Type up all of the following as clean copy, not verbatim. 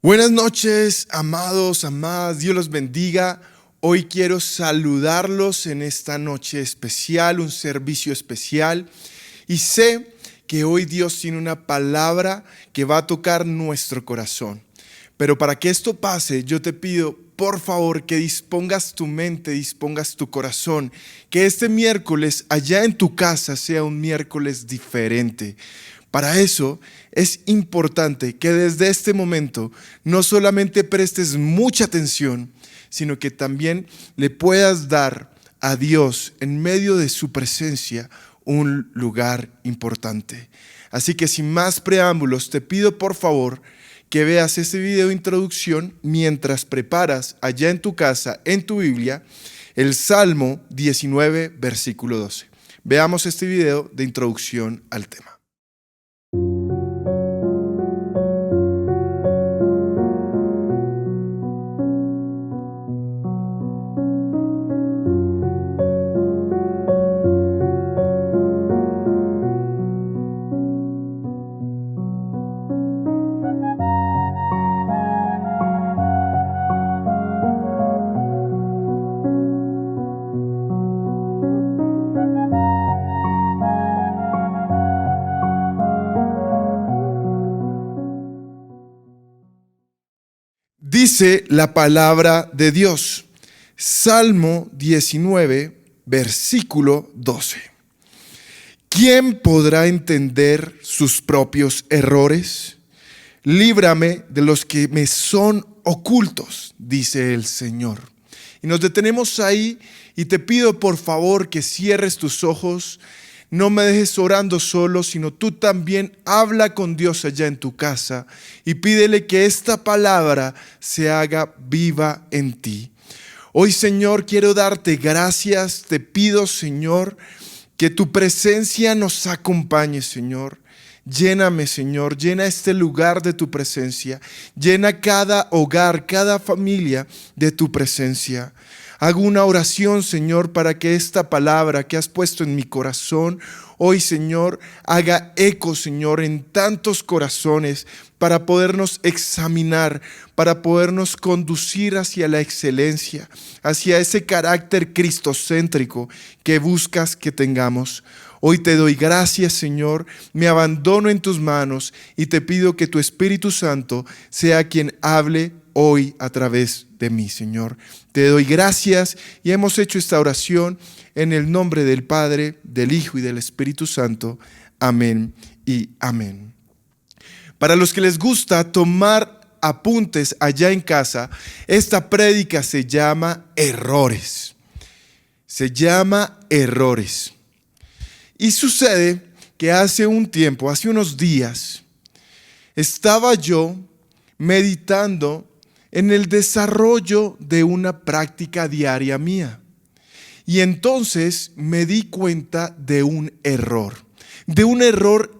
Buenas noches, amados, amadas, Dios los bendiga. Hoy quiero saludarlos en esta noche especial, un servicio especial. Y sé que hoy Dios tiene una palabra que va a tocar nuestro corazón. Pero para que esto pase, yo te pido, por favor, que dispongas tu mente, dispongas tu corazón, que este miércoles allá en tu casa sea un miércoles diferente. Para eso es importante que desde este momento no solamente prestes mucha atención, sino que también le puedas dar a Dios en medio de su presencia un lugar importante. Así que sin más preámbulos, te pido por favor que veas este video de introducción mientras preparas allá en tu casa, en tu Biblia, el Salmo 19, versículo 12. Veamos este video de introducción al tema. Dice la palabra de Dios, Salmo 19, versículo 12. ¿Quién podrá entender sus propios errores? Líbrame de los que me son ocultos, dice el Señor. Y nos detenemos ahí y te pido por favor que cierres tus ojos. No me dejes orando solo, sino tú también habla con Dios allá en tu casa y pídele que esta palabra se haga viva en ti. Hoy, Señor, quiero darte gracias. Te pido, Señor, que tu presencia nos acompañe, Señor. Lléname, Señor, llena este lugar de tu presencia. Llena cada hogar, cada familia de tu presencia. Hago una oración, Señor, para que esta palabra que has puesto en mi corazón hoy, Señor, haga eco, Señor, en tantos corazones para podernos examinar, para podernos conducir hacia la excelencia, hacia ese carácter cristocéntrico que buscas que tengamos. Hoy te doy gracias, Señor, me abandono en tus manos y te pido que tu Espíritu Santo sea quien hable hoy a través de mí, Señor. Te doy gracias y hemos hecho esta oración en el nombre del Padre, del Hijo y del Espíritu Santo. Amén y amén. Para los que les gusta tomar apuntes allá en casa, esta prédica se llama Errores. Se llama Errores. Y sucede que hace un tiempo, hace unos días, estaba yo meditando en el desarrollo de una práctica diaria mía. Y entonces me di cuenta de un error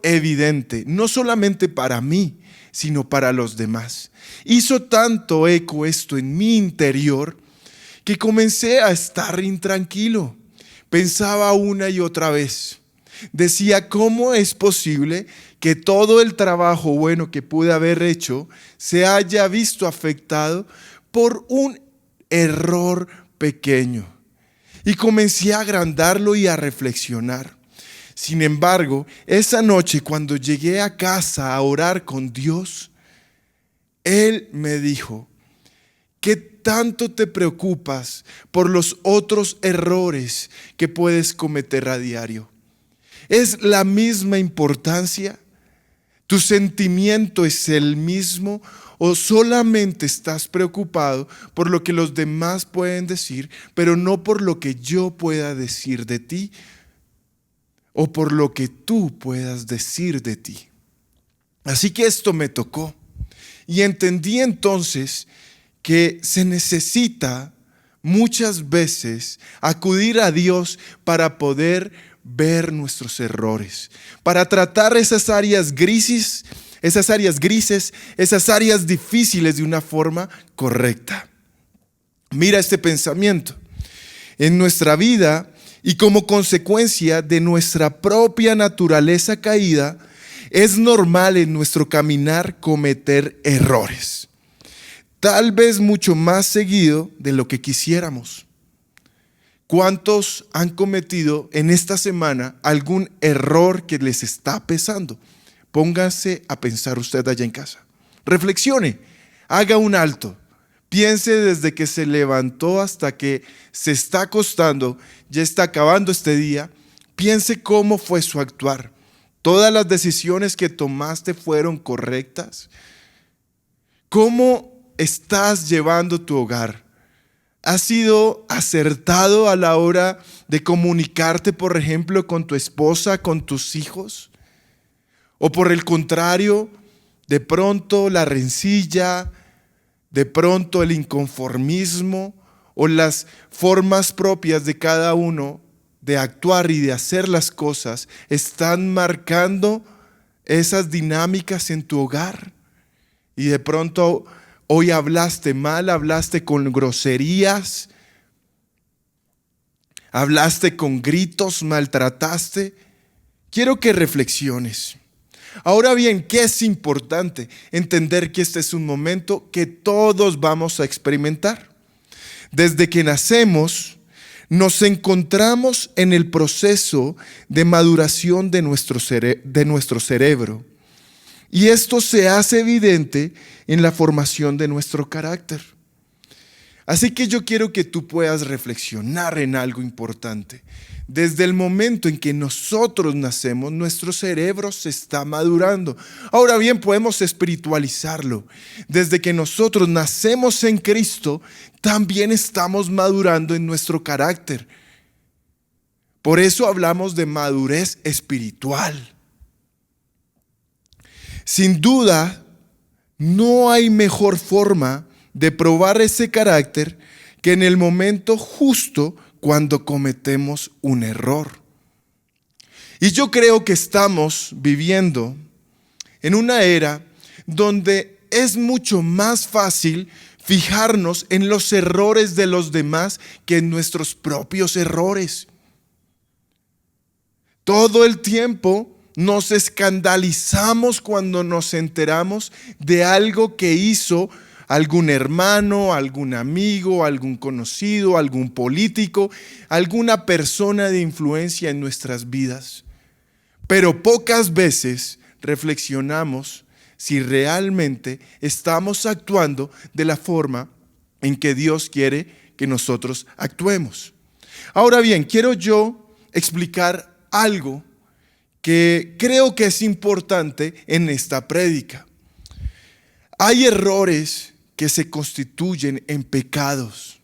evidente, no solamente para mí, sino para los demás. Hizo tanto eco esto en mi interior que comencé a estar intranquilo. Pensaba una y otra vez. Decía, ¿cómo es posible que todo el trabajo bueno que pude haber hecho se haya visto afectado por un error pequeño? Y comencé a agrandarlo y a reflexionar. Sin embargo, esa noche cuando llegué a casa a orar con Dios, Él me dijo, ¿qué tanto te preocupas por los otros errores que puedes cometer a diario? ¿Es la misma importancia? ¿Tu sentimiento es el mismo? ¿O solamente estás preocupado por lo que los demás pueden decir, pero no por lo que yo pueda decir de ti? ¿O por lo que tú puedas decir de ti? Así que esto me tocó. Y entendí entonces que se necesita muchas veces acudir a Dios para poder ver nuestros errores, para tratar esas áreas grises, esas áreas difíciles de una forma correcta. Mira este pensamiento. En nuestra vida y como consecuencia de nuestra propia naturaleza caída, es normal en nuestro caminar cometer errores. tal vez mucho más seguido de lo que quisiéramos. ¿Cuántos han cometido en esta semana algún error que les está pesando? Póngase a pensar usted allá en casa. Reflexione, haga un alto. Piense desde que se levantó hasta que se está acostando, ya está acabando este día. Piense cómo fue su actuar. ¿Todas las decisiones que tomaste fueron correctas? ¿Cómo estás llevando tu hogar? ¿Has sido acertado a la hora de comunicarte, por ejemplo, con tu esposa, con tus hijos? ¿O por el contrario, de pronto la rencilla, de pronto el inconformismo o las formas propias de cada uno de actuar y de hacer las cosas están marcando esas dinámicas en tu hogar? Y de pronto hoy hablaste mal, hablaste con groserías, hablaste con gritos, maltrataste. Quiero que reflexiones. Ahora bien, ¿qué es importante? Entender que este es un momento que todos vamos a experimentar. Desde que nacemos, nos encontramos en el proceso de maduración de nuestro cerebro. Y esto se hace evidente en la formación de nuestro carácter. Así que yo quiero que tú puedas reflexionar en algo importante. Desde el momento en que nosotros nacemos, nuestro cerebro se está madurando. Ahora bien, podemos espiritualizarlo. Desde que nosotros nacemos en Cristo, también estamos madurando en nuestro carácter. Por eso hablamos de madurez espiritual. Sin duda, no hay mejor forma de probar ese carácter que en el momento justo cuando cometemos un error. Y yo creo que estamos viviendo en una era donde es mucho más fácil fijarnos en los errores de los demás que en nuestros propios errores. Todo el tiempo nos escandalizamos cuando nos enteramos de algo que hizo algún hermano, algún amigo, algún conocido, algún político, alguna persona de influencia en nuestras vidas. Pero pocas veces reflexionamos si realmente estamos actuando de la forma en que Dios quiere que nosotros actuemos. Ahora bien, quiero yo explicar algo que creo que es importante en esta prédica. Hay errores que se constituyen en pecados,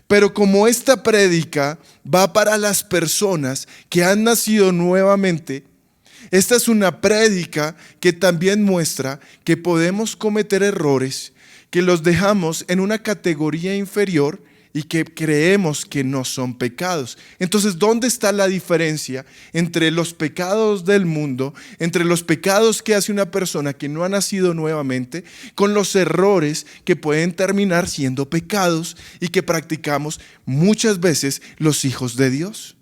pero como esta prédica va para las personas que han nacido nuevamente, esta es una prédica que también muestra que podemos cometer errores, que los dejamos en una categoría inferior y que creemos que no son pecados. Entonces, ¿dónde está la diferencia entre los pecados del mundo, entre los pecados que hace una persona que no ha nacido nuevamente, con los errores que pueden terminar siendo pecados y que practicamos muchas veces los hijos de Dios?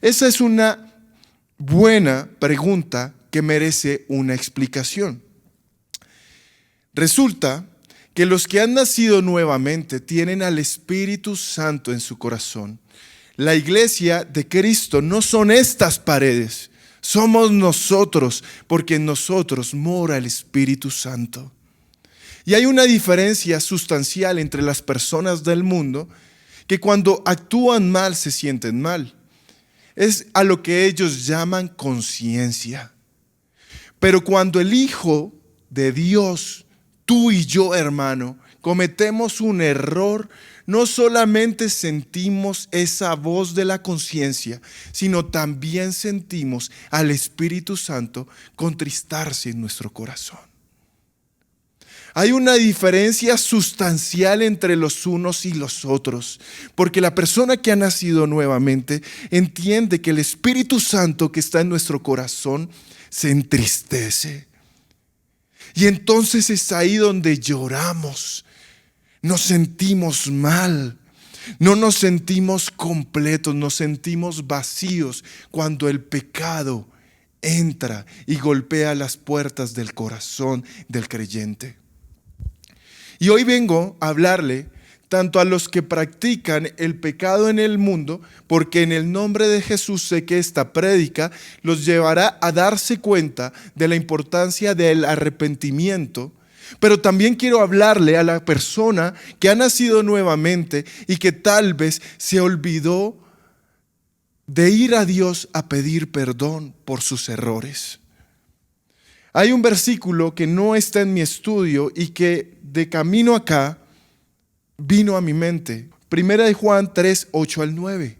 Esa es una buena pregunta que merece una explicación. Resulta que los que han nacido nuevamente tienen al Espíritu Santo en su corazón. La iglesia de Cristo no son estas paredes, somos nosotros, porque en nosotros mora el Espíritu Santo. Y hay una diferencia sustancial entre las personas del mundo que cuando actúan mal se sienten mal. Es a lo que ellos llaman conciencia. Pero cuando el Hijo de Dios, tú y yo, hermano, cometemos un error, no solamente sentimos esa voz de la conciencia, sino también sentimos al Espíritu Santo contristarse en nuestro corazón. Hay una diferencia sustancial entre los unos y los otros, porque la persona que ha nacido nuevamente entiende que el Espíritu Santo que está en nuestro corazón se entristece. Y entonces es ahí donde lloramos, nos sentimos mal, no nos sentimos completos, nos sentimos vacíos cuando el pecado entra y golpea las puertas del corazón del creyente. Y hoy vengo a hablarle tanto a los que practican el pecado en el mundo, porque en el nombre de Jesús sé que esta prédica los llevará a darse cuenta de la importancia del arrepentimiento. Pero también quiero hablarle a la persona que ha nacido nuevamente y que tal vez se olvidó de ir a Dios a pedir perdón por sus errores. Hay un versículo que no está en mi estudio y que de camino acá vino a mi mente. Primera de Juan 3, 8 al 9.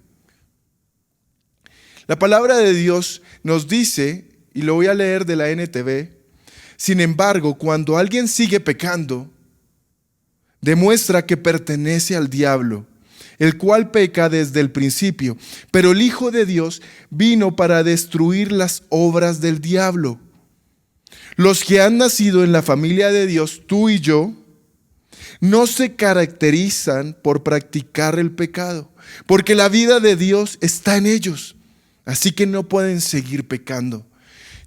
La palabra de Dios nos dice, y lo voy a leer de la NTV, sin embargo, cuando alguien sigue pecando, demuestra que pertenece al diablo, el cual peca desde el principio. Pero el Hijo de Dios vino para destruir las obras del diablo. Los que han nacido en la familia de Dios, tú y yo, no se caracterizan por practicar el pecado, porque la vida de Dios está en ellos, así que no pueden seguir pecando.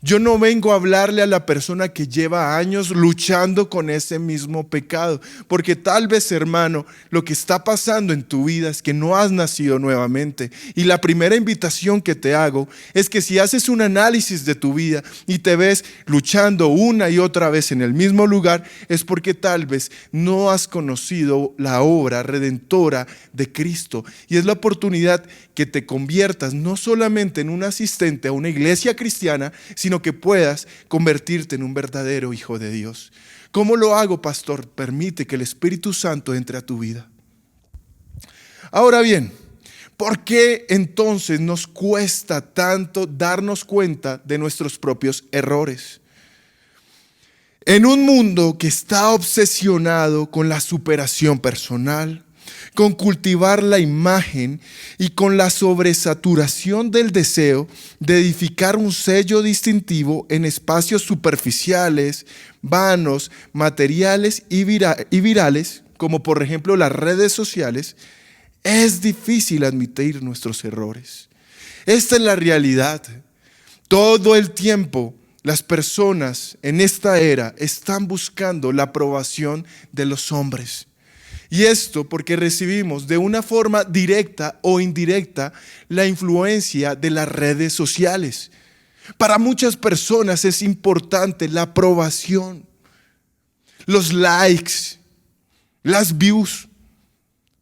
Yo no vengo a hablarle a la persona que lleva años luchando con ese mismo pecado, porque tal vez, hermano, lo que está pasando en tu vida es que no has nacido nuevamente. Y la primera invitación que te hago es que si haces un análisis de tu vida y te ves luchando una y otra vez en el mismo lugar, es porque tal vez no has conocido la obra redentora de Cristo. Y es la oportunidad que te conviertas no solamente en un asistente a una iglesia cristiana, sino que puedas convertirte en un verdadero hijo de Dios. ¿Cómo lo hago, pastor? Permite que el Espíritu Santo entre a tu vida. Ahora bien, ¿por qué entonces nos cuesta tanto darnos cuenta de nuestros propios errores? En un mundo que está obsesionado con la superación personal, con cultivar la imagen y con la sobresaturación del deseo de edificar un sello distintivo en espacios superficiales, vanos, materiales y virales, como por ejemplo las redes sociales, es difícil admitir nuestros errores. Esta es la realidad. Todo el tiempo las personas en esta era están buscando la aprobación de los hombres. Y esto porque recibimos de una forma directa o indirecta la influencia de las redes sociales. Para muchas personas es importante la aprobación, los likes, las views.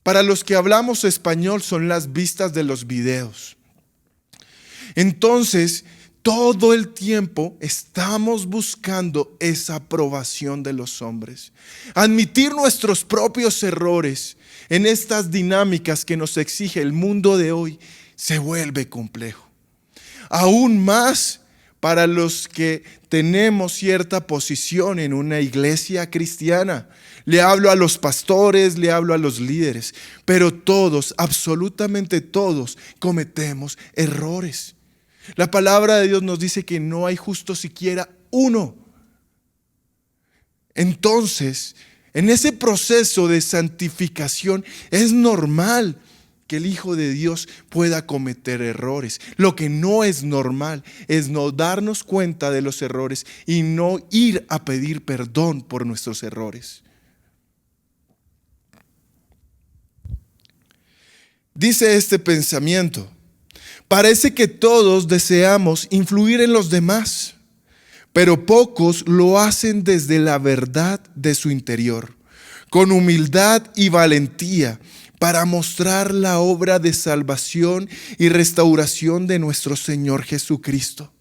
Para los que hablamos español son las vistas de los videos. Entonces, todo el tiempo estamos buscando esa aprobación de los hombres. Admitir nuestros propios errores en estas dinámicas que nos exige el mundo de hoy se vuelve complejo. Aún más para los que tenemos cierta posición en una iglesia cristiana. Le hablo a los pastores, le hablo a los líderes, pero todos, absolutamente todos, cometemos errores. La palabra de Dios nos dice que no hay justo siquiera uno. Entonces, en ese proceso de santificación es normal que el Hijo de Dios pueda cometer errores. Lo que no es normal es no darnos cuenta de los errores y no ir a pedir perdón por nuestros errores. Dice este pensamiento: parece que todos deseamos influir en los demás, pero pocos lo hacen desde la verdad de su interior, con humildad y valentía, para mostrar la obra de salvación y restauración de nuestro Señor Jesucristo.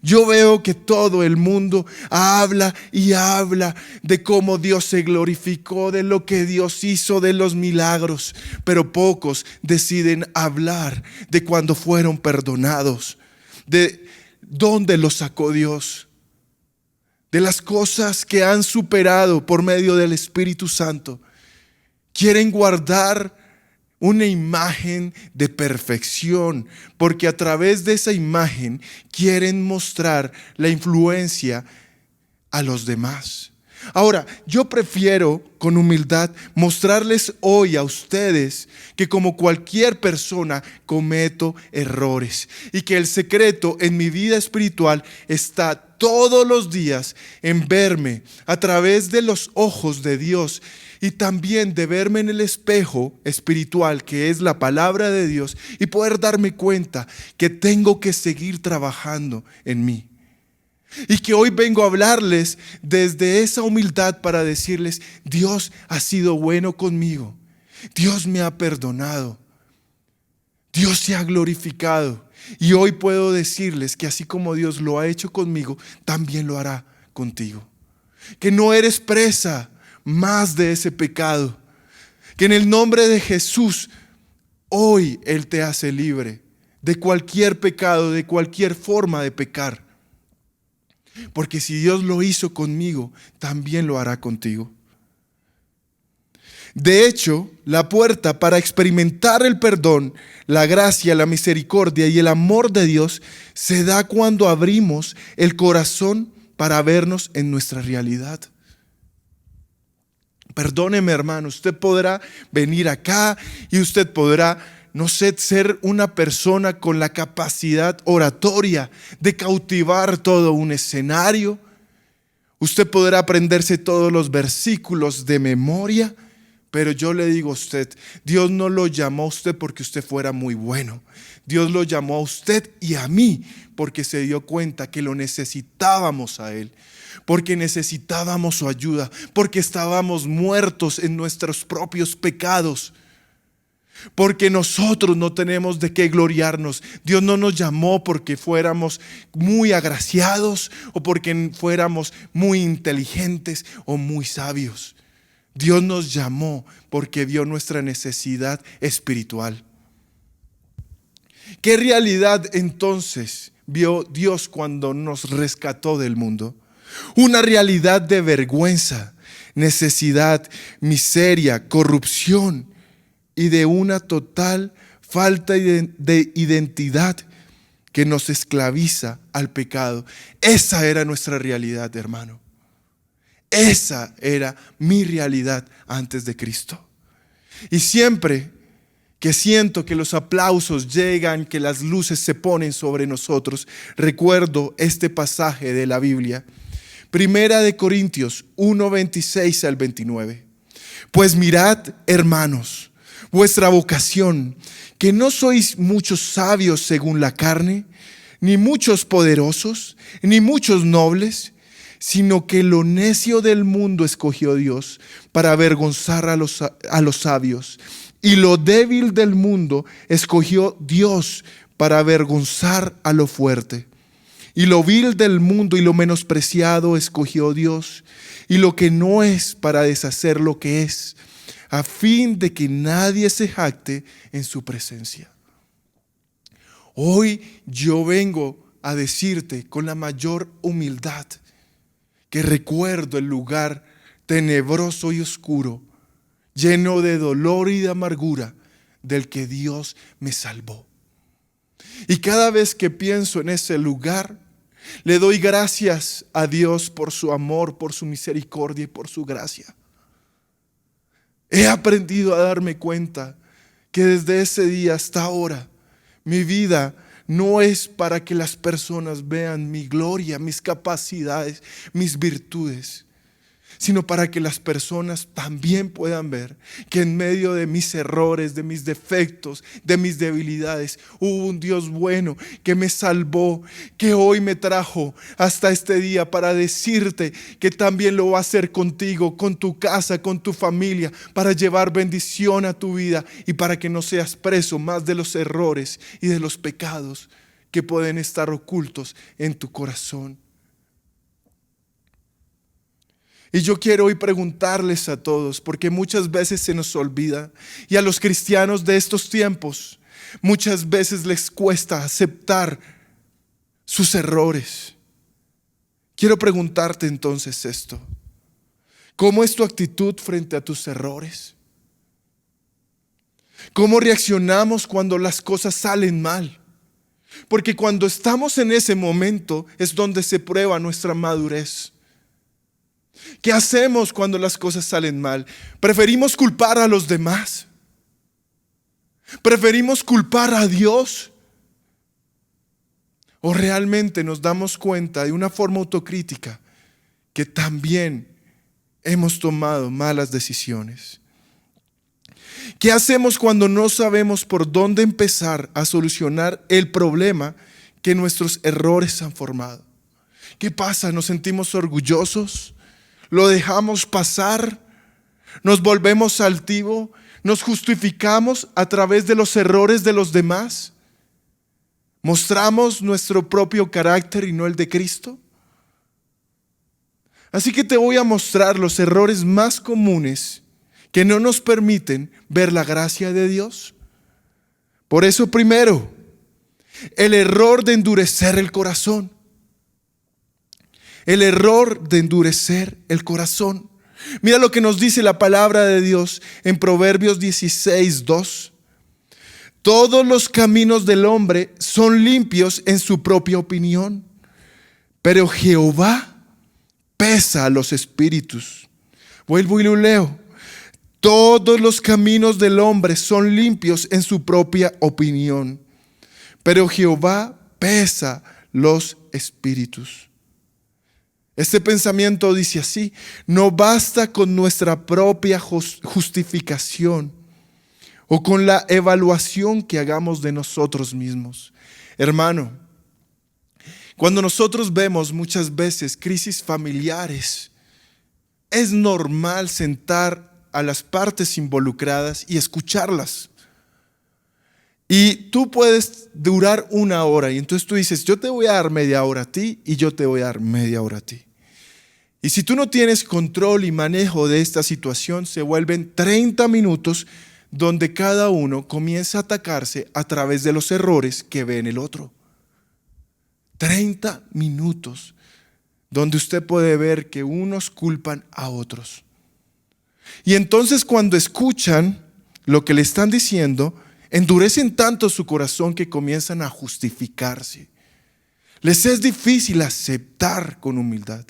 Yo veo que todo el mundo habla y habla de cómo Dios se glorificó, de lo que Dios hizo, de los milagros, pero pocos deciden hablar de cuando fueron perdonados, de dónde los sacó Dios, de las cosas que han superado por medio del Espíritu Santo. Quieren guardar una imagen de perfección, porque a través de esa imagen quieren mostrar la influencia a los demás. Ahora, yo prefiero con humildad mostrarles hoy a ustedes que como cualquier persona cometo errores y que el secreto en mi vida espiritual está todos los días en verme a través de los ojos de Dios y también de verme en el espejo espiritual que es la palabra de Dios y poder darme cuenta que tengo que seguir trabajando en mí. Y que hoy vengo a hablarles desde esa humildad para decirles: Dios ha sido bueno conmigo, Dios me ha perdonado, Dios se ha glorificado. Y hoy puedo decirles que así como Dios lo ha hecho conmigo, también lo hará contigo. Que no eres presa más de ese pecado. Que en el nombre de Jesús, hoy Él te hace libre de cualquier pecado, de cualquier forma de pecar. Porque si Dios lo hizo conmigo, también lo hará contigo. De hecho, la puerta para experimentar el perdón, la gracia, la misericordia y el amor de Dios se da cuando abrimos el corazón para vernos en nuestra realidad. Perdóneme, hermano, usted podrá venir acá y usted podrá, no sé, ser una persona con la capacidad oratoria de cautivar todo un escenario. Usted podrá aprenderse todos los versículos de memoria. Pero yo le digo a usted, Dios no lo llamó a usted porque usted fuera muy bueno. Dios lo llamó a usted y a mí porque se dio cuenta que lo necesitábamos a Él, porque necesitábamos su ayuda, porque estábamos muertos en nuestros propios pecados, porque nosotros no tenemos de qué gloriarnos. Dios no nos llamó porque fuéramos muy agraciados o porque fuéramos muy inteligentes o muy sabios. Dios nos llamó porque vio nuestra necesidad espiritual. ¿Qué realidad entonces vio Dios cuando nos rescató del mundo? Una realidad de vergüenza, necesidad, miseria, corrupción y de una total falta de identidad que nos esclaviza al pecado. Esa era nuestra realidad, hermano. Esa era mi realidad antes de Cristo. Y siempre que siento que los aplausos llegan, que las luces se ponen sobre nosotros, recuerdo este pasaje de la Biblia. Primera de Corintios 1, 26 al 29. Pues mirad, hermanos, vuestra vocación, que no sois muchos sabios según la carne, ni muchos poderosos, ni muchos nobles, sino que lo necio del mundo escogió Dios para avergonzar a los sabios, y lo débil del mundo escogió Dios para avergonzar a lo fuerte. Y lo vil del mundo y lo menospreciado escogió Dios, y lo que no es para deshacer lo que es, a fin de que nadie se jacte en su presencia. Hoy yo vengo a decirte con la mayor humildad que recuerdo el lugar tenebroso y oscuro, lleno de dolor y de amargura, del que Dios me salvó. Y cada vez que pienso en ese lugar, le doy gracias a Dios por su amor, por su misericordia y por su gracia. He aprendido a darme cuenta que desde ese día hasta ahora, mi vida no es para que las personas vean mi gloria, mis capacidades, mis virtudes, sino para que las personas también puedan ver que en medio de mis errores, de mis defectos, de mis debilidades, hubo un Dios bueno que me salvó, que hoy me trajo hasta este día para decirte que también lo va a hacer contigo, con tu casa, con tu familia, para llevar bendición a tu vida y para que no seas preso más de los errores y de los pecados que pueden estar ocultos en tu corazón. Y yo quiero hoy preguntarles a todos, porque muchas veces se nos olvida, y a los cristianos de estos tiempos muchas veces les cuesta aceptar sus errores. Quiero preguntarte entonces esto: ¿cómo es tu actitud frente a tus errores? ¿Cómo reaccionamos cuando las cosas salen mal? Porque cuando estamos en ese momento es donde se prueba nuestra madurez. ¿Qué hacemos cuando las cosas salen mal? ¿Preferimos culpar a los demás? ¿Preferimos culpar a Dios? ¿O realmente nos damos cuenta de una forma autocrítica que también hemos tomado malas decisiones? ¿Qué hacemos cuando no sabemos por dónde empezar a solucionar el problema que nuestros errores han formado? ¿Qué pasa? ¿Nos sentimos orgullosos? ¿Lo dejamos pasar? ¿Nos volvemos altivos? ¿Nos justificamos a través de los errores de los demás? ¿Mostramos nuestro propio carácter y no el de Cristo? Así que te voy a mostrar los errores más comunes que no nos permiten ver la gracia de Dios. Por eso, primero, el error de endurecer el corazón. El error de endurecer el corazón. Mira lo que nos dice la palabra de Dios en Proverbios 16:2. Todos los caminos del hombre son limpios en su propia opinión, pero Jehová pesa a los espíritus. Vuelvo y lo leo. Todos los caminos del hombre son limpios en su propia opinión, pero Jehová pesa los espíritus. Este pensamiento dice así: no basta con nuestra propia justificación o con la evaluación que hagamos de nosotros mismos. Hermano, cuando nosotros vemos muchas veces crisis familiares, es normal sentar a las partes involucradas y escucharlas. Y tú puedes durar 1 hora y entonces tú dices: yo te voy a dar media hora a ti y yo te voy a dar media hora a ti. Y si tú no tienes control y manejo de esta situación, se vuelven 30 minutos donde cada uno comienza a atacarse a través de los errores que ve en el otro. 30 minutos donde usted puede ver que unos culpan a otros. Y entonces cuando escuchan lo que le están diciendo, endurecen tanto su corazón que comienzan a justificarse. Les es difícil aceptar con humildad.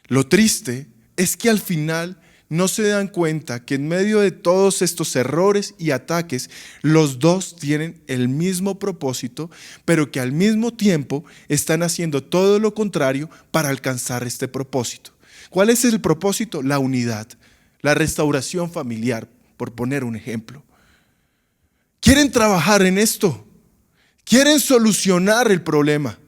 Lo triste es que al final no se dan cuenta que en medio de todos estos errores y ataques, los dos tienen el mismo propósito, pero que al mismo tiempo están haciendo todo lo contrario para alcanzar este propósito. ¿Cuál es el propósito? La unidad, la restauración familiar, por poner un ejemplo. Quieren trabajar en esto, quieren solucionar el problema,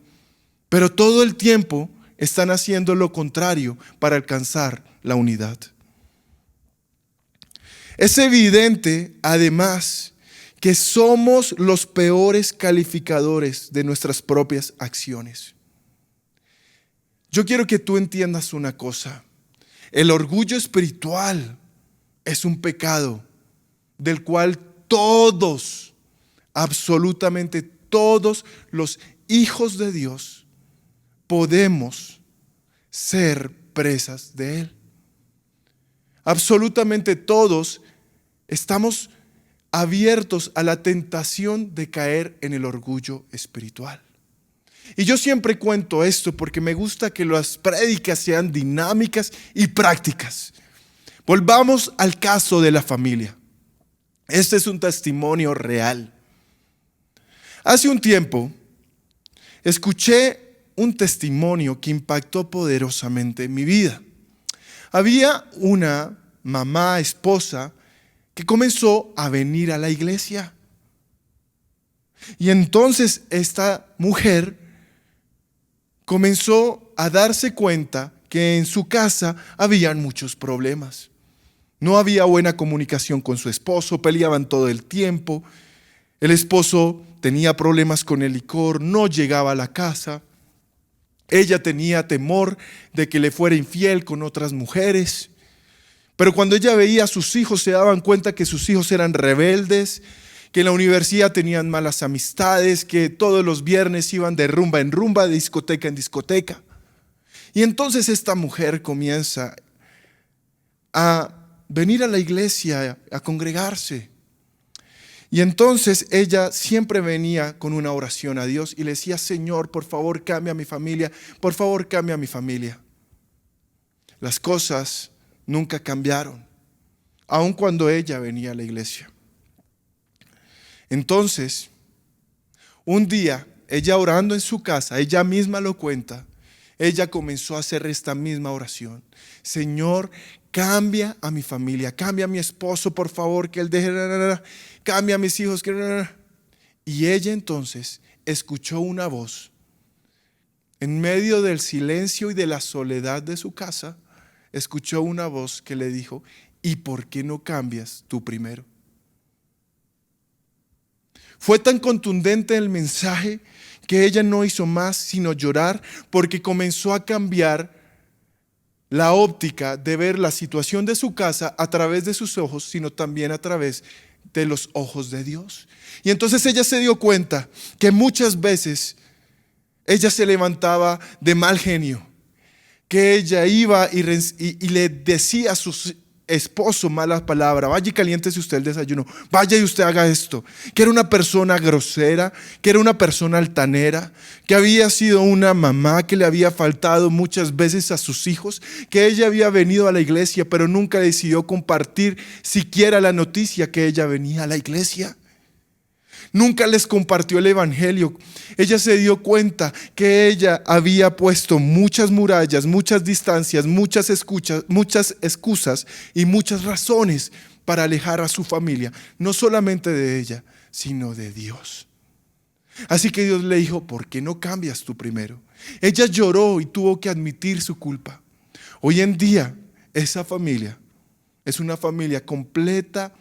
pero todo el tiempo están haciendo lo contrario para alcanzar la unidad. Es evidente, además, que somos los peores calificadores de nuestras propias acciones. Yo quiero que tú entiendas una cosa. El orgullo espiritual es un pecado del cual todos, absolutamente todos los hijos de Dios podemos ser presas de él. Absolutamente todos estamos abiertos a la tentación de caer en el orgullo espiritual. Y yo siempre cuento esto porque me gusta que las prédicas sean dinámicas y prácticas. Volvamos al caso de la familia. Este es un testimonio real. Hace un tiempo escuché un testimonio que impactó poderosamente en mi vida. Había una mamá, esposa, que comenzó a venir a la iglesia. Y entonces esta mujer comenzó a darse cuenta que en su casa habían muchos problemas. No había buena comunicación con su esposo, peleaban todo el tiempo. El esposo tenía problemas con el licor, no llegaba a la casa. Ella tenía temor de que le fuera infiel con otras mujeres. Pero cuando ella veía a sus hijos, se daban cuenta que sus hijos eran rebeldes, que en la universidad tenían malas amistades, que todos los viernes iban de rumba en rumba, de discoteca en discoteca. Y entonces esta mujer comienza a venir a la iglesia, a congregarse. Y entonces ella siempre venía con una oración a Dios y le decía: Señor, por favor, cambia a mi familia, por favor, cambia a mi familia. Las cosas nunca cambiaron, aun cuando ella venía a la iglesia. Entonces, un día, ella orando en su casa, ella misma lo cuenta, ella comenzó a hacer esta misma oración. Señor, cambia a mi familia, cambia a mi esposo, por favor, que él deje, cambia a mis hijos. Y ella entonces escuchó una voz en medio del silencio y de la soledad de su casa. Escuchó una voz que le dijo: ¿y por qué no cambias tú primero? Fue tan contundente el mensaje que ella no hizo más sino llorar, porque comenzó a cambiar la óptica de ver la situación de su casa a través de sus ojos, sino también a través de los ojos de Dios. Y entonces ella se dio cuenta que muchas veces ella se levantaba de mal genio, que ella iba y le decía a su esposo malas palabras: vaya y caliéntese usted el desayuno, vaya y usted haga esto. Que era una persona grosera, que era una persona altanera, que había sido una mamá que le había faltado muchas veces a sus hijos, que ella había venido a la iglesia pero nunca decidió compartir siquiera la noticia que ella venía a la iglesia. Nunca les compartió el evangelio. Ella se dio cuenta que ella había puesto muchas murallas, muchas distancias, muchas excusas y muchas razones para alejar a su familia, no solamente de ella, sino de Dios. Así que Dios le dijo: ¿por qué no cambias tú primero? Ella lloró y tuvo que admitir su culpa. Hoy en día esa familia es una familia completamente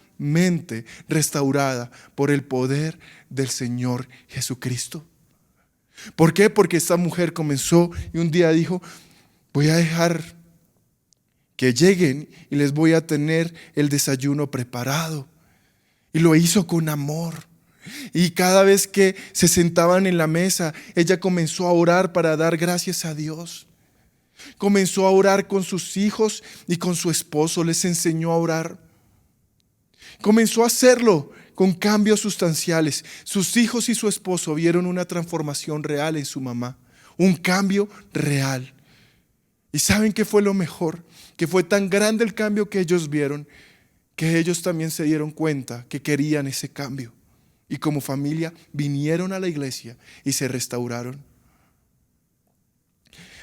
restaurada por el poder del Señor Jesucristo. ¿Por qué? Porque esta mujer comenzó y un día dijo: voy a dejar que lleguen y les voy a tener el desayuno preparado. Y lo hizo con amor. Y cada vez que se sentaban en la mesa, ella comenzó a orar para dar gracias a Dios. Comenzó a orar con sus hijos y con su esposo, les enseñó a orar. Comenzó a hacerlo con cambios sustanciales. Sus hijos y su esposo vieron una transformación real en su mamá, un cambio real. ¿Y saben qué fue lo mejor? Que fue tan grande el cambio que ellos vieron, que ellos también se dieron cuenta que querían ese cambio. Y como familia vinieron a la iglesia y se restauraron.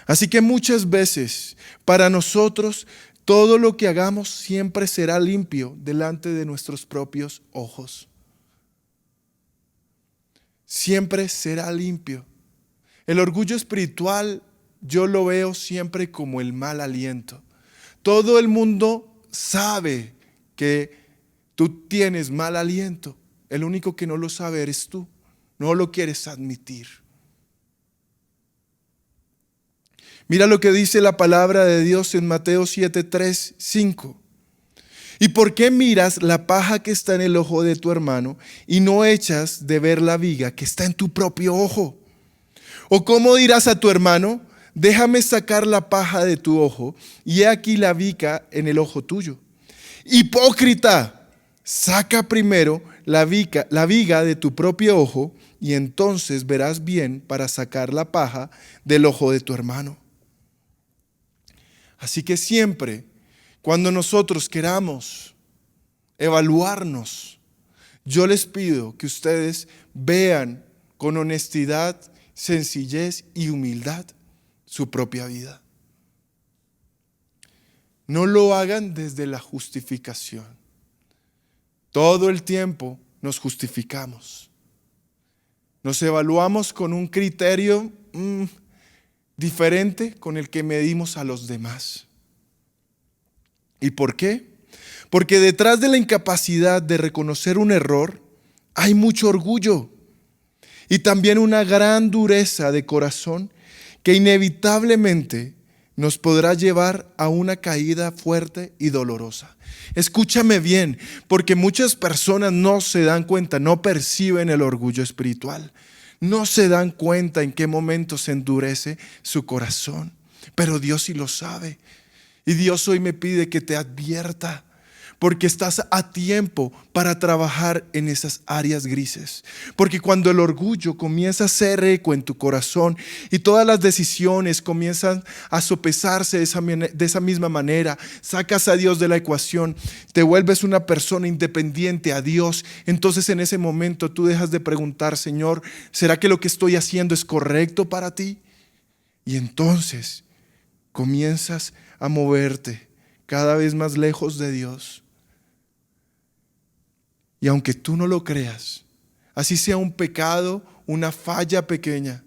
Así que muchas veces para nosotros todo lo que hagamos siempre será limpio delante de nuestros propios ojos. Siempre será limpio. El orgullo espiritual yo lo veo siempre como el mal aliento. Todo el mundo sabe que tú tienes mal aliento. El único que no lo sabe eres tú. No lo quieres admitir. Mira lo que dice la palabra de Dios en Mateo 7, 3, 5. ¿Y por qué miras la paja que está en el ojo de tu hermano y no echas de ver la viga que está en tu propio ojo? ¿O cómo dirás a tu hermano: déjame sacar la paja de tu ojo y he aquí la viga en el ojo tuyo? Hipócrita, saca primero la viga de tu propio ojo y entonces verás bien para sacar la paja del ojo de tu hermano. Así que siempre, cuando nosotros queramos evaluarnos, yo les pido que ustedes vean con honestidad, sencillez y humildad su propia vida. No lo hagan desde la justificación. Todo el tiempo nos justificamos. Nos evaluamos con un criterio diferente con el que medimos a los demás. ¿Y por qué? Porque detrás de la incapacidad de reconocer un error hay mucho orgullo y también una gran dureza de corazón que inevitablemente nos podrá llevar a una caída fuerte y dolorosa. Escúchame bien, porque muchas personas no se dan cuenta, no perciben el orgullo espiritual. No se dan cuenta en qué momento se endurece su corazón, pero Dios sí lo sabe. Y Dios hoy me pide que te advierta, porque estás a tiempo para trabajar en esas áreas grises. Porque cuando el orgullo comienza a hacer eco en tu corazón y todas las decisiones comienzan a sopesarse de esa misma manera, sacas a Dios de la ecuación, te vuelves una persona independiente a Dios, entonces en ese momento tú dejas de preguntar: Señor, ¿será que lo que estoy haciendo es correcto para ti? Y entonces comienzas a moverte cada vez más lejos de Dios. Y aunque tú no lo creas, así sea un pecado, una falla pequeña,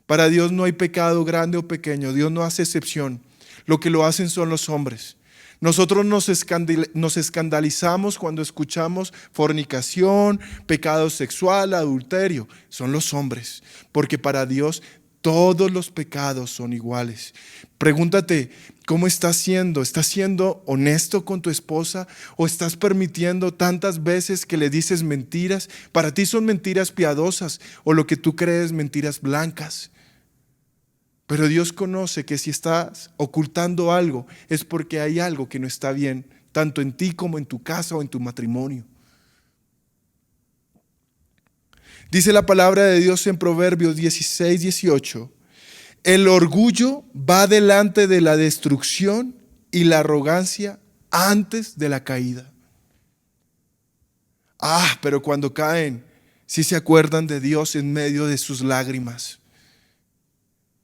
para Dios no hay pecado grande o pequeño. Dios no hace excepción. Lo que lo hacen son los hombres. Nosotros nos escandalizamos cuando escuchamos fornicación, pecado sexual, adulterio. Son los hombres, porque para Dios todos los pecados son iguales. Pregúntate, ¿cómo estás siendo? ¿Estás siendo honesto con tu esposa o estás permitiendo tantas veces que le dices mentiras? Para ti son mentiras piadosas o lo que tú crees mentiras blancas. Pero Dios conoce que si estás ocultando algo es porque hay algo que no está bien, tanto en ti como en tu casa o en tu matrimonio. Dice la palabra de Dios en Proverbios 16:18. El orgullo va delante de la destrucción y la arrogancia antes de la caída. Pero cuando caen, sí se acuerdan de Dios en medio de sus lágrimas.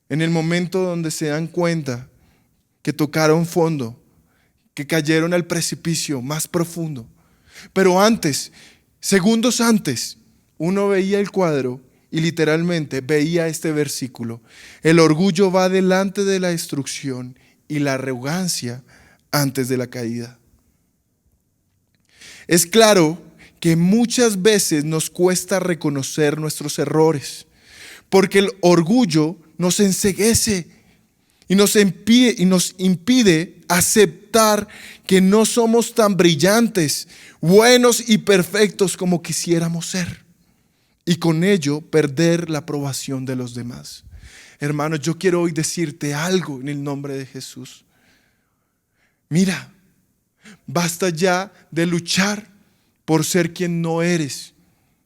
En el momento donde se dan cuenta que tocaron fondo, que cayeron al precipicio más profundo. Pero antes, segundos antes, uno veía el cuadro y literalmente veía este versículo. El orgullo va delante de la destrucción y la arrogancia antes de la caída. Es claro que muchas veces nos cuesta reconocer nuestros errores, porque el orgullo nos enceguece y nos impide aceptar que no somos tan brillantes, buenos y perfectos como quisiéramos ser, y con ello perder la aprobación de los demás. Hermanos, yo quiero hoy decirte algo en el nombre de Jesús. Mira, basta ya de luchar por ser quien no eres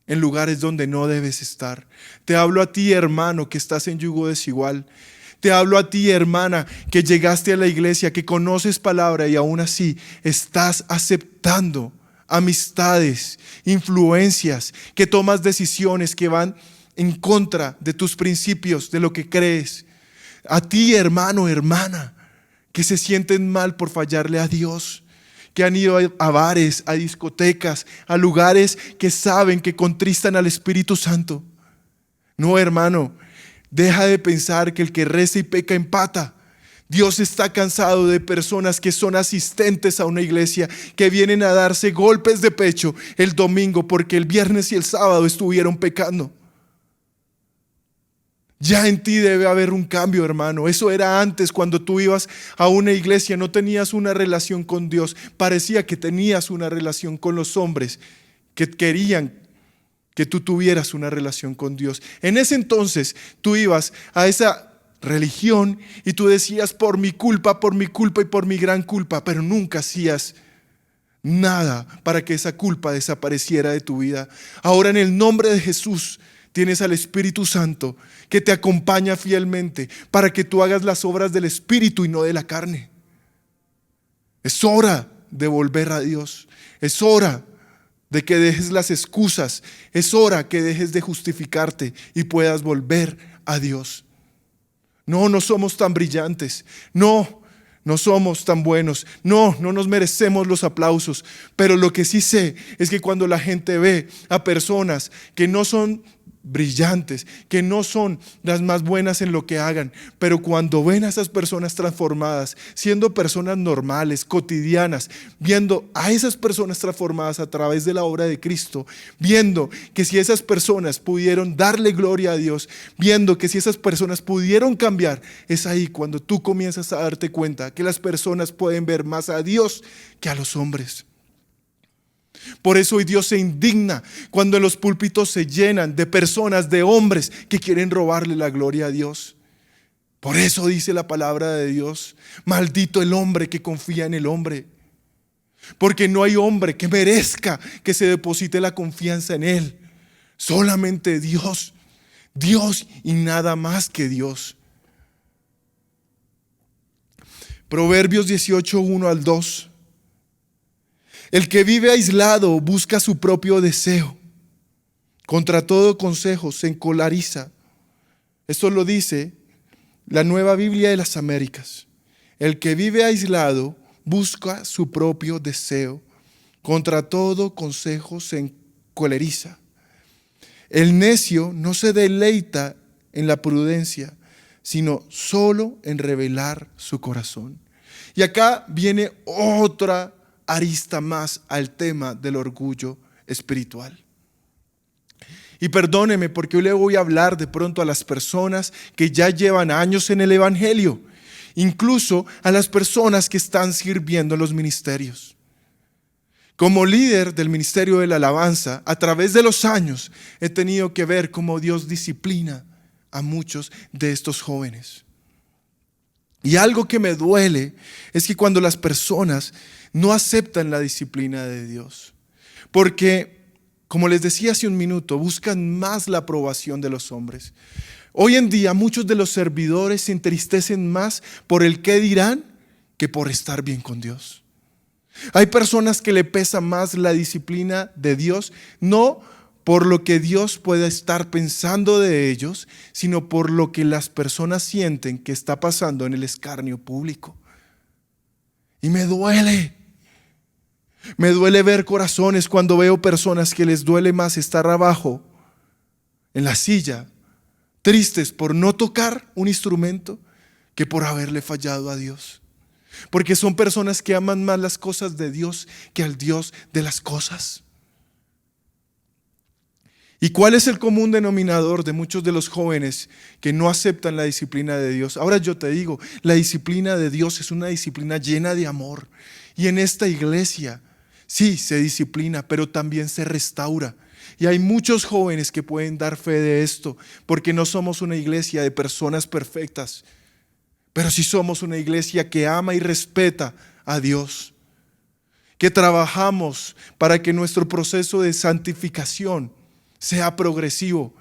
en lugares donde no debes estar. Te hablo a ti, hermano, que estás en yugo desigual. Te hablo a ti, hermana, que llegaste a la iglesia, que conoces palabra y aún así estás aceptando amistades, influencias, que tomas decisiones que van en contra de tus principios, de lo que crees. A ti, hermano, hermana, que se sienten mal por fallarle a Dios, que han ido a bares, a discotecas, a lugares que saben que contristan al Espíritu Santo. No, hermano, deja de pensar que el que reza y peca empata. Dios está cansado de personas que son asistentes a una iglesia, que vienen a darse golpes de pecho el domingo porque el viernes y el sábado estuvieron pecando. Ya en ti debe haber un cambio, hermano. Eso era antes, cuando tú ibas a una iglesia, no tenías una relación con Dios. Parecía que tenías una relación con los hombres que querían que tú tuvieras una relación con Dios. En ese entonces tú ibas a esa religión y tú decías: por mi culpa y por mi gran culpa, pero nunca hacías nada para que esa culpa desapareciera de tu vida. Ahora, en el nombre de Jesús, tienes al Espíritu Santo que te acompaña fielmente para que tú hagas las obras del Espíritu y no de la carne. Es hora de volver a Dios. Es hora de que dejes las excusas. Es hora que dejes de justificarte y puedas volver a Dios. No somos tan brillantes. No somos tan buenos. No nos merecemos los aplausos. Pero lo que sí sé es que cuando la gente ve a personas que no son brillantes, que no son las más buenas en lo que hagan, pero cuando ven a esas personas transformadas, siendo personas normales, cotidianas, viendo a esas personas transformadas a través de la obra de Cristo, viendo que si esas personas pudieron darle gloria a Dios, viendo que si esas personas pudieron cambiar, es ahí cuando tú comienzas a darte cuenta que las personas pueden ver más a Dios que a los hombres. Por eso hoy Dios se indigna cuando los púlpitos se llenan de personas, de hombres que quieren robarle la gloria a Dios. Por eso dice la palabra de Dios: maldito el hombre que confía en el hombre. Porque no hay hombre que merezca que se deposite la confianza en Él. Solamente Dios. Dios y nada más que Dios. Proverbios 18, 1 al 2. El que vive aislado busca su propio deseo. Contra todo consejo se encolariza. Esto lo dice la Nueva Biblia de las Américas. El que vive aislado busca su propio deseo. Contra todo consejo se encoleriza. El necio no se deleita en la prudencia, sino solo en revelar su corazón. Y acá viene otra arista más al tema del orgullo espiritual. Y perdóneme porque hoy le voy a hablar de pronto a las personas que ya llevan años en el Evangelio, incluso a las personas que están sirviendo en los ministerios. Como líder del Ministerio de la Alabanza, a través de los años he tenido que ver cómo Dios disciplina a muchos de estos jóvenes. Y algo que me duele es que cuando las personas no aceptan la disciplina de Dios, porque, como les decía hace un minuto, buscan más la aprobación de los hombres. Hoy en día muchos de los servidores se entristecen más por el qué dirán que por estar bien con Dios. Hay personas que le pesa más la disciplina de Dios, no por lo que Dios pueda estar pensando de ellos, sino por lo que las personas sienten que está pasando en el escarnio público. Y me duele ver corazones cuando veo personas que les duele más estar abajo en la silla, tristes por no tocar un instrumento que por haberle fallado a Dios. Porque son personas que aman más las cosas de Dios que al Dios de las cosas. ¿Y cuál es el común denominador de muchos de los jóvenes que no aceptan la disciplina de Dios? Ahora yo te digo, la disciplina de Dios es una disciplina llena de amor. Y en esta iglesia, sí, se disciplina, pero también se restaura. Y hay muchos jóvenes que pueden dar fe de esto, porque no somos una iglesia de personas perfectas, pero sí somos una iglesia que ama y respeta a Dios, que trabajamos para que nuestro proceso de santificación sea progresivo.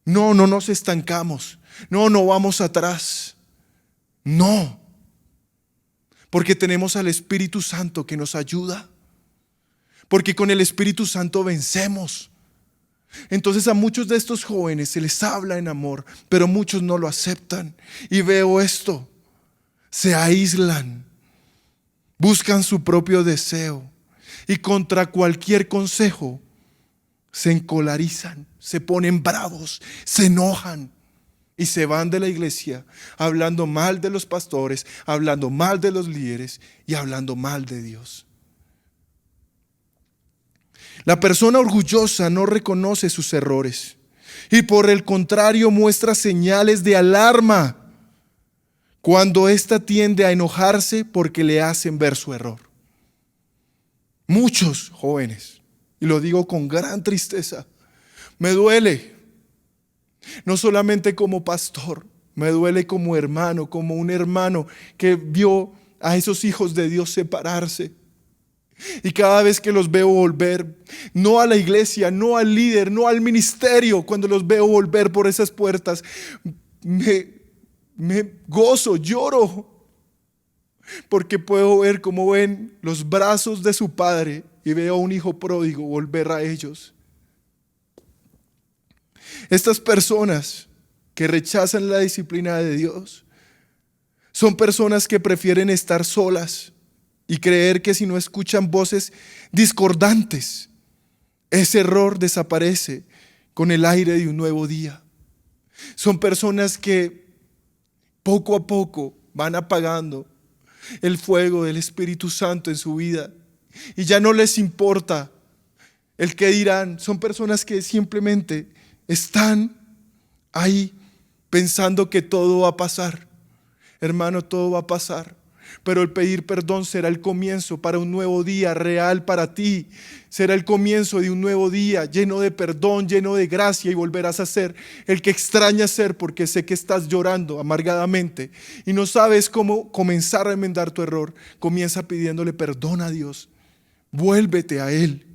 No nos estancamos, no vamos atrás, no, porque tenemos al Espíritu Santo que nos ayuda, porque con el Espíritu Santo vencemos. Entonces a muchos de estos jóvenes se les habla en amor, pero muchos no lo aceptan. Y veo esto, se aíslan, buscan su propio deseo y contra cualquier consejo se encolarizan, se ponen bravos, se enojan y se van de la iglesia hablando mal de los pastores, hablando mal de los líderes y hablando mal de Dios. La persona orgullosa no reconoce sus errores y por el contrario muestra señales de alarma cuando ésta tiende a enojarse porque le hacen ver su error. Muchos jóvenes, y lo digo con gran tristeza, me duele, no solamente como pastor, me duele como hermano, como un hermano que vio a esos hijos de Dios separarse. Y cada vez que los veo volver, no a la iglesia, no al líder, no al ministerio, cuando los veo volver por esas puertas, me gozo, lloro, porque puedo ver cómo ven los brazos de su padre y veo a un hijo pródigo volver a ellos. Estas personas que rechazan la disciplina de Dios son personas que prefieren estar solas y creer que si no escuchan voces discordantes, ese error desaparece con el aire de un nuevo día. Son personas que poco a poco van apagando el fuego del Espíritu Santo en su vida y ya no les importa el qué dirán. Son personas que simplemente están ahí pensando que todo va a pasar. Hermano, todo va a pasar. Pero el pedir perdón será el comienzo para un nuevo día real para ti. Será el comienzo de un nuevo día lleno de perdón, lleno de gracia, y volverás a ser el que extrañas ser, porque sé que estás llorando amargadamente y no sabes cómo comenzar a enmendar tu error. Comienza pidiéndole perdón a Dios Vuélvete a Él.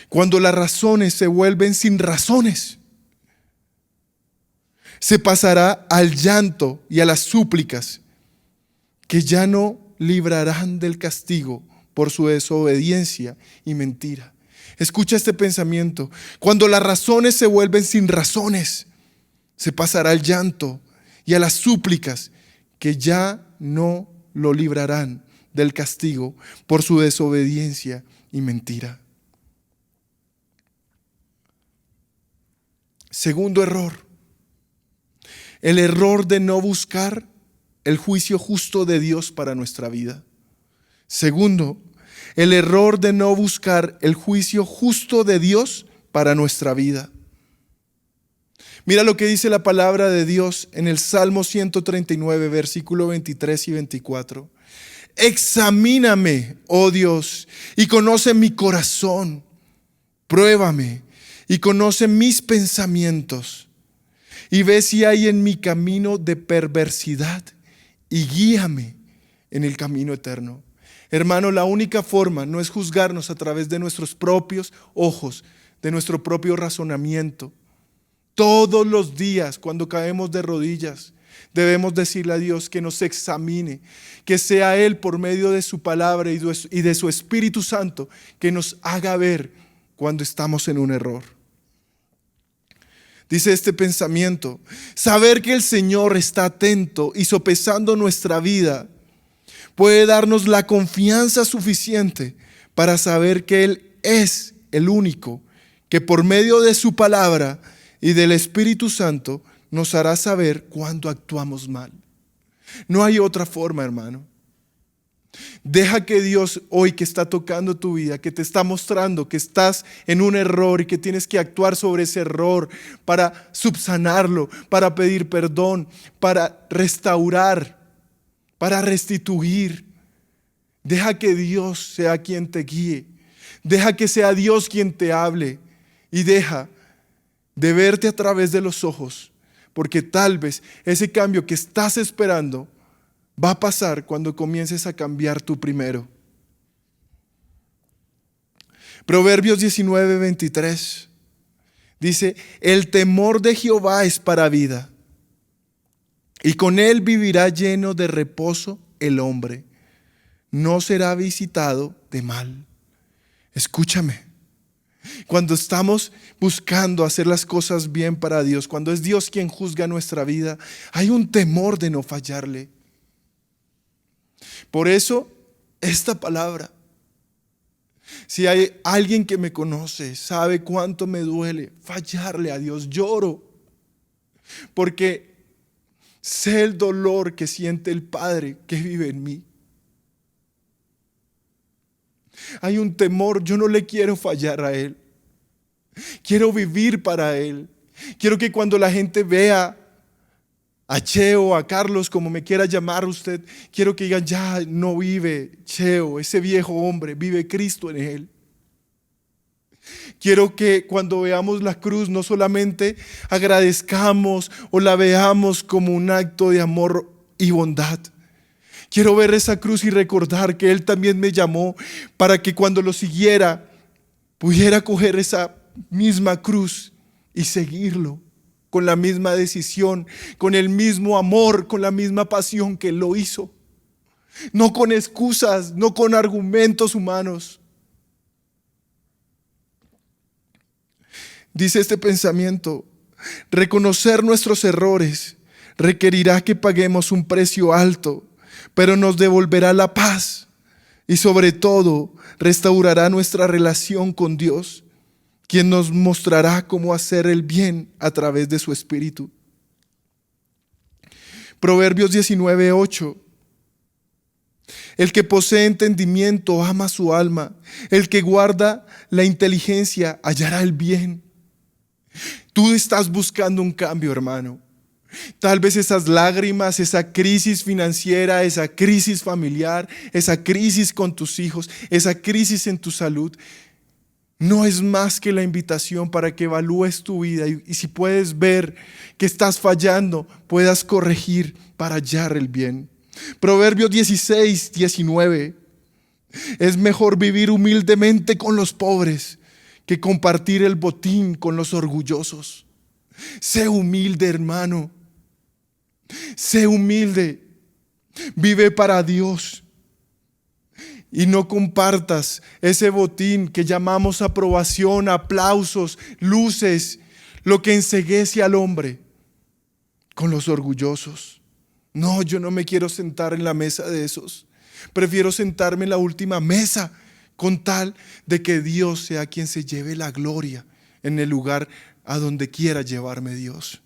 Cuando las razones se vuelven sin razones, se pasará al llanto y a las súplicas, que ya no librarán del castigo por su desobediencia y mentira. Escucha este pensamiento. Cuando las razones se vuelven sin razones, se pasará al llanto y a las súplicas, que ya no lo librarán del castigo por su desobediencia y mentira. Segundo error, el error de no buscar el juicio justo de Dios para nuestra vida. Segundo, el error de no buscar el juicio justo de Dios para nuestra vida. Mira lo que dice la palabra de Dios en el Salmo 139, versículo 23 y 24. Examíname, oh Dios, y conoce mi corazón. Pruébame y conoce mis pensamientos. Y ve si hay en mi camino de perversidad, y guíame en el camino eterno. Hermano, la única forma no es juzgarnos a través de nuestros propios ojos, de nuestro propio razonamiento. Todos los días, cuando caemos de rodillas, debemos decirle a Dios que nos examine, que sea Él por medio de su palabra y de su Espíritu Santo, que nos haga ver cuando estamos en un error. Dice este pensamiento: saber que el Señor está atento y sopesando nuestra vida puede darnos la confianza suficiente para saber que Él es el único que por medio de su palabra y del Espíritu Santo nos hará saber cuando actuamos mal. No hay otra forma, hermano. Deja que Dios hoy, que está tocando tu vida, que te está mostrando que estás en un error y que tienes que actuar sobre ese error para subsanarlo, para pedir perdón, para restaurar, para restituir. Deja que Dios sea quien te guíe. Deja que sea Dios quien te hable. Y deja de verte a través de los ojos, porque tal vez ese cambio que estás esperando va a pasar cuando comiences a cambiar tú primero. Proverbios 19, 23 dice: el temor de Jehová es para vida, y con él vivirá lleno de reposo el hombre. No será visitado de mal. Escúchame. Cuando estamos buscando hacer las cosas bien para Dios, cuando es Dios quien juzga nuestra vida, hay un temor de no fallarle. Por eso, esta palabra, si hay alguien que me conoce, sabe cuánto me duele fallarle a Dios. Lloro porque sé el dolor que siente el Padre que vive en mí. Hay un temor, yo no le quiero fallar a Él. Quiero vivir para Él. Quiero que cuando la gente vea a Cheo, a Carlos, como me quiera llamar usted, quiero que digan: ya no vive Cheo, ese viejo hombre, vive Cristo en él. Quiero que cuando veamos la cruz no solamente agradezcamos o la veamos como un acto de amor y bondad. Quiero ver esa cruz y recordar que Él también me llamó para que cuando lo siguiera pudiera coger esa misma cruz y seguirlo con la misma decisión, con el mismo amor, con la misma pasión que Él lo hizo. No con excusas, no con argumentos humanos. Dice este pensamiento: reconocer nuestros errores requerirá que paguemos un precio alto, pero nos devolverá la paz y sobre todo restaurará nuestra relación con Dios, quien nos mostrará cómo hacer el bien a través de su Espíritu. Proverbios 19, 8. El que posee entendimiento ama su alma. El que guarda la inteligencia hallará el bien. Tú estás buscando un cambio, hermano. Tal vez esas lágrimas, esa crisis financiera, esa crisis familiar, esa crisis con tus hijos, esa crisis en tu salud, no es más que la invitación para que evalúes tu vida y si puedes ver que estás fallando, puedas corregir para hallar el bien. Proverbios 16:19. Es mejor vivir humildemente con los pobres que compartir el botín con los orgullosos. Sé humilde, hermano. Sé humilde. Vive para Dios. Y no compartas ese botín que llamamos aprobación, aplausos, luces, lo que enceguece al hombre, con los orgullosos. No, yo no me quiero sentar en la mesa de esos. Prefiero sentarme en la última mesa con tal de que Dios sea quien se lleve la gloria en el lugar a donde quiera llevarme Dios.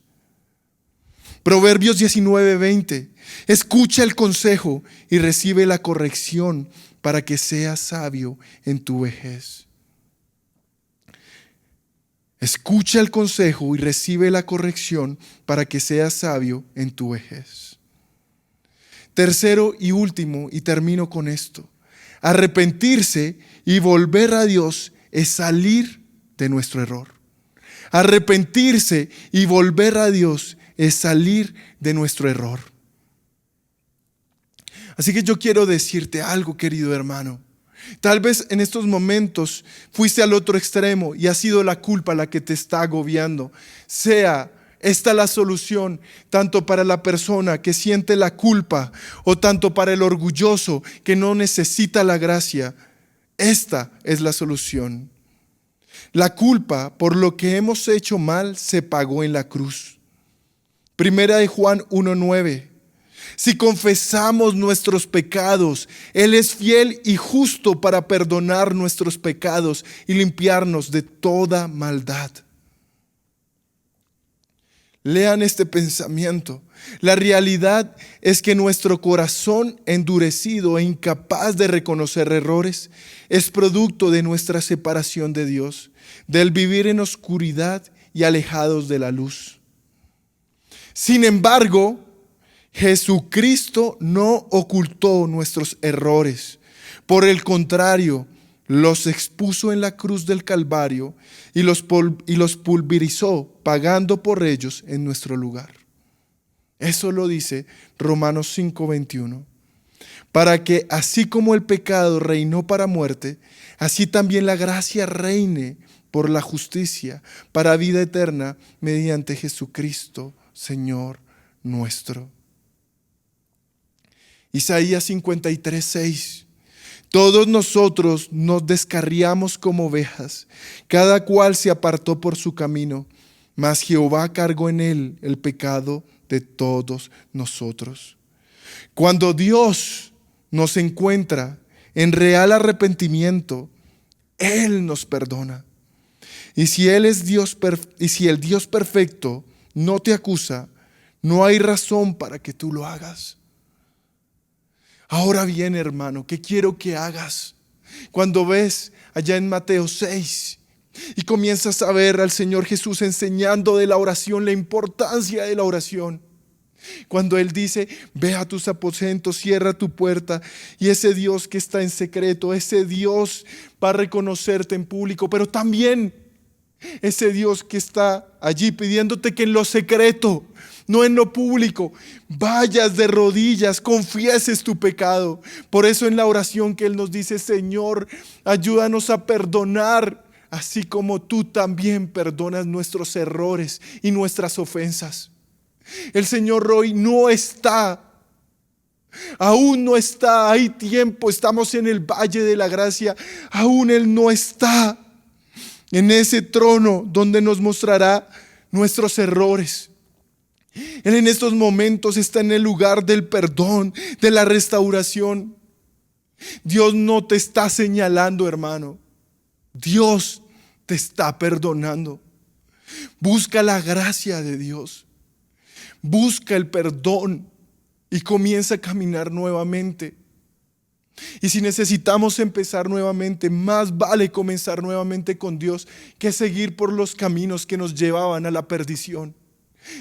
Proverbios 19:20. Escucha el consejo y recibe la corrección para que seas sabio en tu vejez. Escucha el consejo y recibe la corrección para que seas sabio en tu vejez. Tercero y último, y termino con esto. Arrepentirse y volver a Dios es salir de nuestro error. Arrepentirse y volver a Dios es salir de nuestro error. Así que yo quiero decirte algo, querido hermano. Tal vez en estos momentos fuiste al otro extremo y ha sido la culpa la que te está agobiando. Sea esta la solución, tanto para la persona que siente la culpa o tanto para el orgulloso que no necesita la gracia. Esta es la solución. La culpa por lo que hemos hecho mal se pagó en la cruz. Primera de Juan 1:9. Si confesamos nuestros pecados, Él es fiel y justo para perdonar nuestros pecados y limpiarnos de toda maldad. Lean este pensamiento. La realidad es que nuestro corazón endurecido e incapaz de reconocer errores es producto de nuestra separación de Dios, del vivir en oscuridad y alejados de la luz. Sin embargo, Jesucristo no ocultó nuestros errores. Por el contrario, los expuso en la cruz del Calvario y los pulverizó, pagando por ellos en nuestro lugar. Eso lo dice Romanos 5:21. Para que así como el pecado reinó para muerte, así también la gracia reine por la justicia para vida eterna mediante Jesucristo, Señor nuestro. Isaías 53:6. Todos nosotros nos descarriamos como ovejas, cada cual se apartó por su camino, mas Jehová cargó en él el pecado de todos nosotros. Cuando Dios nos encuentra en real arrepentimiento, Él nos perdona. Y si el Dios perfecto no te acusa, no hay razón para que tú lo hagas. Ahora bien, hermano, ¿qué quiero que hagas? Cuando ves allá en Mateo 6 y comienzas a ver al Señor Jesús enseñando de la oración, la importancia de la oración. Cuando Él dice, ve a tus aposentos, cierra tu puerta y ese Dios que está en secreto, ese Dios va a reconocerte en público, pero también ese Dios que está allí pidiéndote que en lo secreto, no en lo público, vayas de rodillas, confieses tu pecado. Por eso en la oración que Él nos dice, Señor, ayúdanos a perdonar, así como tú también perdonas nuestros errores y nuestras ofensas. El Señor hoy no está, aún no está, hay tiempo, estamos en el valle de la gracia, aún Él no está en ese trono donde nos mostrará nuestros errores. Él en estos momentos está en el lugar del perdón, de la restauración. Dios no te está señalando, hermano. Dios te está perdonando. Busca la gracia de Dios. Busca el perdón y comienza a caminar nuevamente. Y si necesitamos empezar nuevamente, más vale comenzar nuevamente con Dios que seguir por los caminos que nos llevaban a la perdición.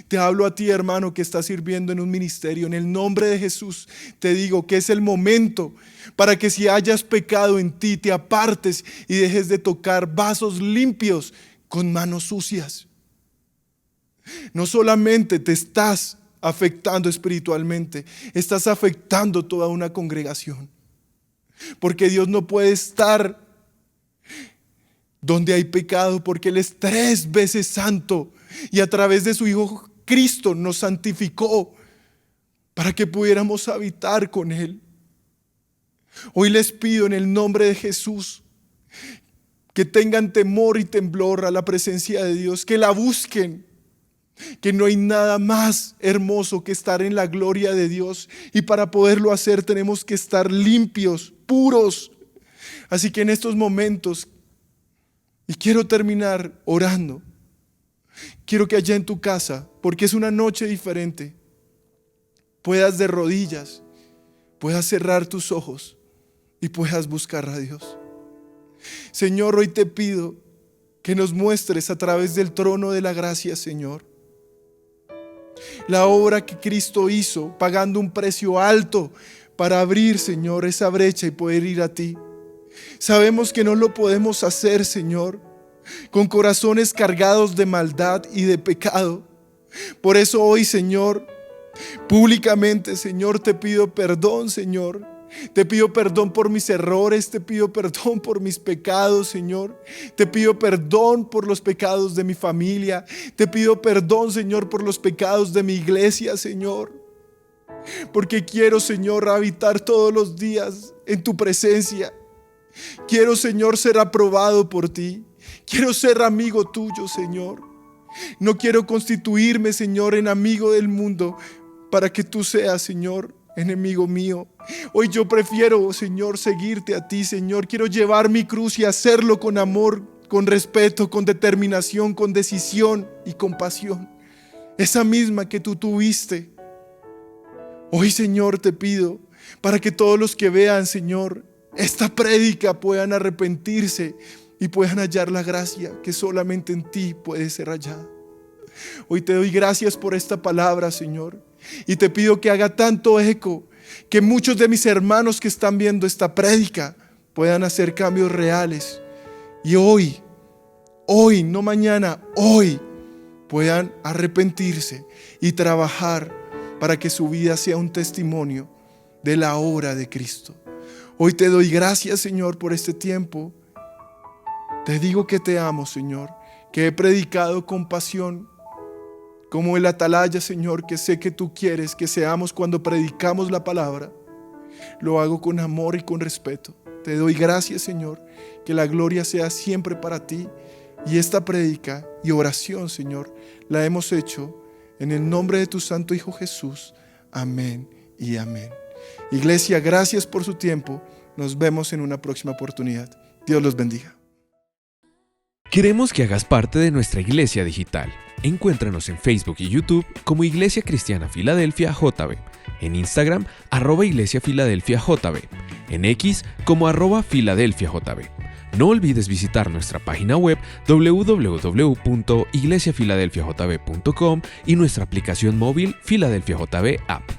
Te hablo a ti, hermano, que estás sirviendo en un ministerio. En el nombre de Jesús te digo que es el momento para que si hayas pecado en ti, te apartes y dejes de tocar vasos limpios con manos sucias. No solamente te estás afectando espiritualmente, estás afectando toda una congregación. Porque Dios no puede estar donde hay pecado, porque Él es 3 veces santo y a través de su Hijo Cristo nos santificó para que pudiéramos habitar con Él. Hoy les pido en el nombre de Jesús que tengan temor y temblor a la presencia de Dios, que la busquen, que no hay nada más hermoso que estar en la gloria de Dios, y para poderlo hacer tenemos que estar limpios, puros. Así que en estos momentos, y quiero terminar orando, quiero que allá en tu casa, porque es una noche diferente, puedas de rodillas, puedas cerrar tus ojos y puedas buscar a Dios. Señor, hoy te pido que nos muestres a través del trono de la gracia, Señor, la obra que Cristo hizo, pagando un precio alto para abrir, Señor, esa brecha y poder ir a ti. Sabemos que no lo podemos hacer, Señor, con corazones cargados de maldad y de pecado. Por eso hoy, Señor, públicamente, Señor, te pido perdón, Señor. Te pido perdón por mis errores, te pido perdón por mis pecados, Señor. Te pido perdón por los pecados de mi familia. Te pido perdón, Señor, por los pecados de mi iglesia, Señor. Porque quiero, Señor, habitar todos los días en tu presencia. Quiero, Señor, ser aprobado por ti. Quiero ser amigo tuyo, Señor. No quiero constituirme, Señor, en amigo del mundo para que tú seas, Señor, enemigo mío. Hoy yo prefiero, Señor, seguirte a ti, Señor. Quiero llevar mi cruz y hacerlo con amor, con respeto, con determinación, con decisión y compasión. Esa misma que tú tuviste. Hoy, Señor, te pido para que todos los que vean, Señor, esta prédica puedan arrepentirse y puedan hallar la gracia que solamente en ti puede ser hallada. Hoy te doy gracias por esta palabra, Señor, y te pido que haga tanto eco que muchos de mis hermanos que están viendo esta prédica puedan hacer cambios reales y hoy, no mañana, hoy puedan arrepentirse y trabajar para que su vida sea un testimonio de la obra de Cristo. Hoy te doy gracias, Señor, por este tiempo. Te digo que te amo, Señor, que he predicado con pasión, como el atalaya, Señor, que sé que tú quieres que seamos cuando predicamos la palabra. Lo hago con amor y con respeto. Te doy gracias, Señor, que la gloria sea siempre para ti. Y esta prédica y oración, Señor, la hemos hecho en el nombre de tu santo Hijo Jesús. Amén y amén. Iglesia, gracias por su tiempo. Nos vemos en una próxima oportunidad. Dios los bendiga. Queremos que hagas parte de nuestra iglesia digital. Encuéntranos en Facebook y YouTube como Iglesia Cristiana Filadelfia JB, en Instagram @Iglesia Filadelfia JB, en X como @Filadelfia JB. No olvides visitar nuestra página web www.iglesiafiladelfiajb.com y nuestra aplicación móvil Filadelfia JB App.